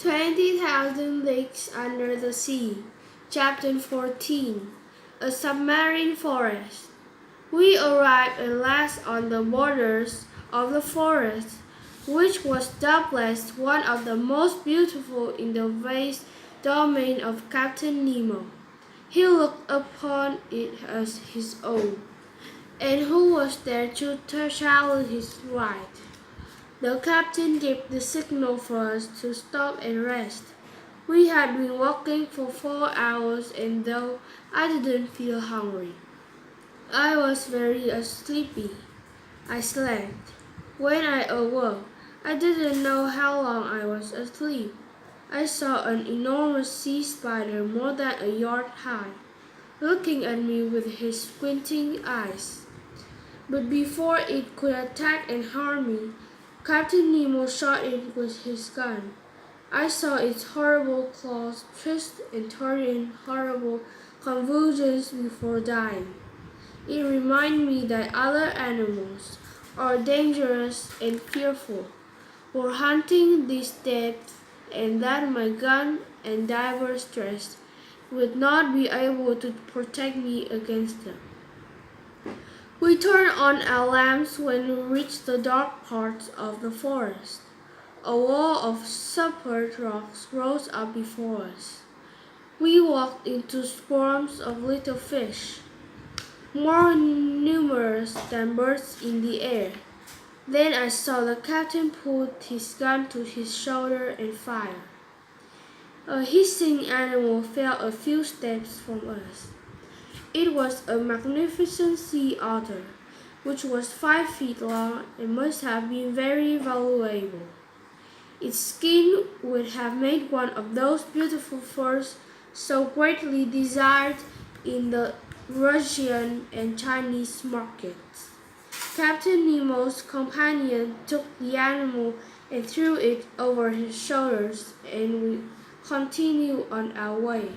20,000 Leagues Under the Sea, Chapter 14, A Submarine Forest. We arrived at last on the borders of the forest, which was doubtless one of the most beautiful in the vast domain of Captain Nemo. He looked upon it as his own, and who was there to challenge his right? The captain gave the signal for us to stop and rest. We had been walking for 4 hours, and though I didn't feel hungry, I was very sleepy. I slept. When I awoke, I didn't know how long I was asleep. I saw an enormous sea spider more than a yard high, looking at me with his squinting eyes. But before it could attack and harm me, Captain Nemo shot it with his gun. I saw its horrible claws twist and turn in horrible convulsions before dying. It reminded me that other animals are dangerous and fearful, were hunting these depths, and that my gun and diver strength would not be able to protect me against them. We turned on our lamps when we reached the dark parts of the forest. A wall of superb rocks rose up before us. We walked into swarms of little fish, more numerous than birds in the air. Then I saw the captain put his gun to his shoulder and fire. A hissing animal fell a few steps from us. It was a magnificent sea otter, which was 5 feet long and must have been very valuable. Its skin would have made one of those beautiful furs so greatly desired in the Russian and Chinese markets. Captain Nemo's companion took the animal and threw it over his shoulders, and we continued on our way.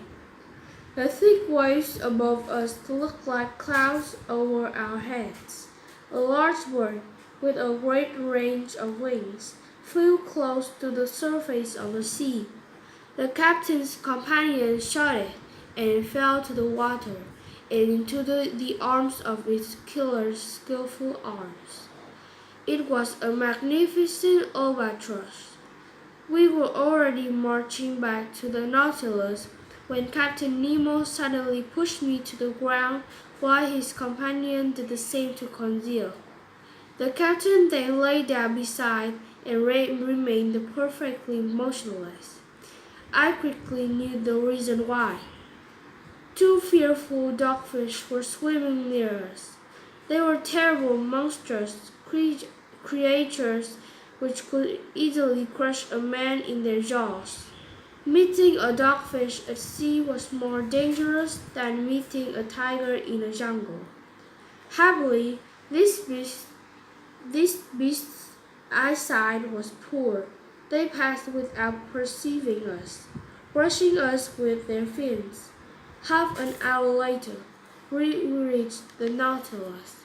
The thick waves above us looked like clouds over our heads. A large bird, with a great range of wings, flew close to the surface of the sea. The captain's companion shot it, and it fell to the water and into the arms of its killer's skillful arms. It was a magnificent albatross. We were already marching back to the Nautilus when Captain Nemo suddenly pushed me to the ground while his companion did the same to Conseil. The captain then lay down beside and remained perfectly motionless. I quickly knew the reason why. 2 fearful dogfish were swimming near us. They were terrible, monstrous creatures which could easily crush a man in their jaws. Meeting a dogfish at sea was more dangerous than meeting a tiger in a jungle. Happily, this beast's eyesight was poor. They passed without perceiving us, brushing us with their fins. Half an hour later, we reached the Nautilus.